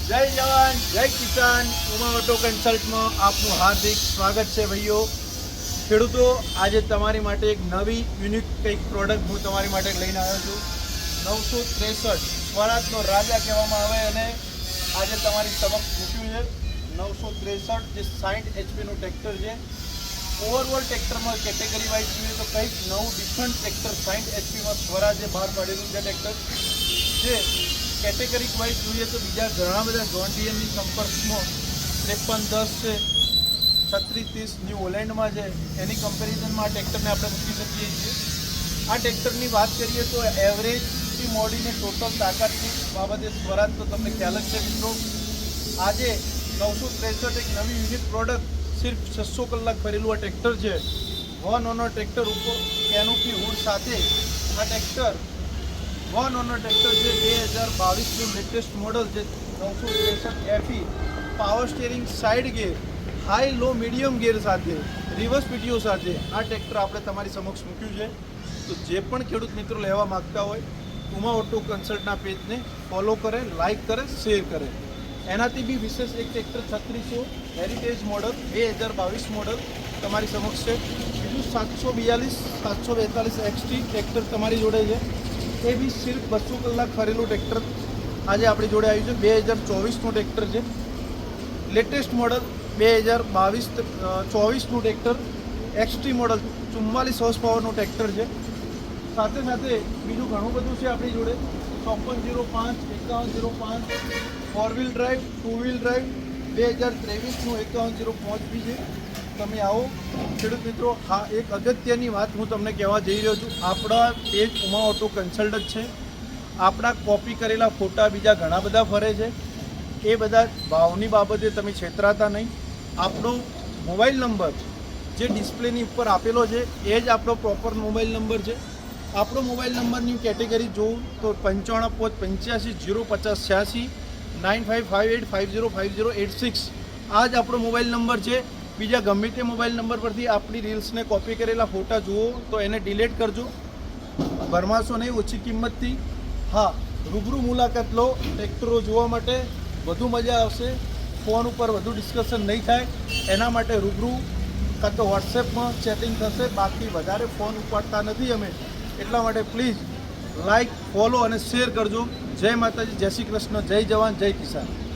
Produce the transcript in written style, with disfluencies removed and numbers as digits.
જય જવાન જય કિસાન ઉમા ઓટો કન્સલ્ટમાં આપનું હાર્દિક સ્વાગત છે ભાઈઓ ખેડૂતો। આજે તમારી માટે એક નવી યુનિક કંઈક પ્રોડક્ટ હું તમારી માટે લઈને આવ્યો છું। 963 સ્વરાજનો રાજા કહેવામાં આવે અને આજે તમારી સમક્ષ મૂક્યું છે 963 જે 60 એચપીનું ટ્રેક્ટર છે। ઓવરઓલ ટ્રેક્ટરમાં કેટેગરી વાઇઝ જોઈએ તો કંઈક નવું ડિફરન્ટ ટ્રેક્ટર 60 એચપીમાં સ્વરાજે બહાર પાડેલું છે ટ્રેક્ટર જે કેટેગરી વાઇઝ જોઈએ તો બીજા ઘણા બધા જોન ડીયરની સંપર્કમાં 5310 છે, 3630 ન્યૂ હોલેન્ડમાં છે, એની કમ્પેરિઝનમાં આ ટ્રેક્ટરને આપણે મૂકી શકીએ છીએ। આ ટ્રેક્ટરની વાત કરીએ તો એવરેજથી મોડીને ટોટલ તાકાતની બાબતે સ્વરાજ તો તમને ખ્યાલ જ છે મિત્રો। આજે 963 એક નવી યુનિક પ્રોડક્ટ સિર્ફ 600 કલાક ફરેલું આ ટ્રેક્ટર છે। 1 ઓનર ટ્રેક્ટર ઉપર કેનોપી હુડ સાથે આ ટ્રેક્ટર 1 ઓનર ટ્રેક્ટર છે। 2022નું લેટેસ્ટ મોડલ છે 963 FE power steering side gear high low medium gear સાથે રિવર્સ પીટીઓ સાથે આ ટ્રેક્ટર આપણે તમારી સમક્ષ મૂક્યું છે। તો જે પણ ખેડૂત મિત્રો લેવા માગતા હોય ઉમા ઓટો કન્સલ્ટના પેજને ફોલો કરે, લાઇક કરે, શેર કરે। એનાથી બી વિશેષ એક ટ્રેક્ટર 3600 હેરિટેજ મોડલ 2022 મોડલ તમારી સમક્ષ છે। બીજું 742 742 XT ટ્રેક્ટર તમારી જોડે છે, એ બી સિર્ફ 200 કલાક ફરેલું ટ્રેક્ટર આજે આપણી જોડે આવ્યું છે। 2024નું ટ્રેક્ટર છે, લેટેસ્ટ મોડલ 2022-24નું ટ્રેક્ટર XT મોડલ 44 હોર્સ પાવરનું ટ્રેક્ટર છે। સાથે સાથે બીજું ઘણું બધું છે આપણી જોડે 5405 5105 4 વ્હીલ ડ્રાઈવ 2 વ્હીલ ડ્રાઈવ 2023નું 5105 બી છે। તમે આવો ખેડૂત મિત્રો। હા, એક અગત્યની વાત હું તમને કહેવા જઈ રહ્યો છું, આપણા પેજ ઉમા ઓટો કન્સલ્ટ જ છે। આપણા કોપી કરેલા ફોટા બીજા ઘણા બધા ફરે છે, એ બધા ભાવની બાબતે તમે છેતરાતા નહીં। આપણો મોબાઈલ નંબર જે ડિસ્પ્લેની ઉપર આપેલો છે એ જ આપણો પ્રોપર મોબાઈલ નંબર છે। આપણો મોબાઈલ નંબરની કેટેગરી જોઉં તો 9585 9558505086 આ જ આપણો મોબાઈલ નંબર છે। બીજા ગમે તે મોબાઈલ નંબર પરથી આપણી રીલ્સને કોપી કરેલા ફોટા જુઓ તો એને ડિલીટ કરજો, ભરમાશો નહીં ઓછી કિંમતથી। હા, રૂબરૂ મુલાકાત લો ટ્રેક્ટરો જોવા માટે, વધુ મજા આવશે। ફોન ઉપર વધુ ડિસ્કશન નહીં થાય એના માટે રૂબરૂ કાં તો વોટ્સએપમાં ચેટિંગ થશે, બાકી વધારે ફોન ઉપાડતા નથી અમે, એટલા માટે પ્લીઝ લાઇક, ફોલો અને શેર કરજો। જય માતાજી, જય શ્રી કૃષ્ણ, જય જવાન, જય કિસાન।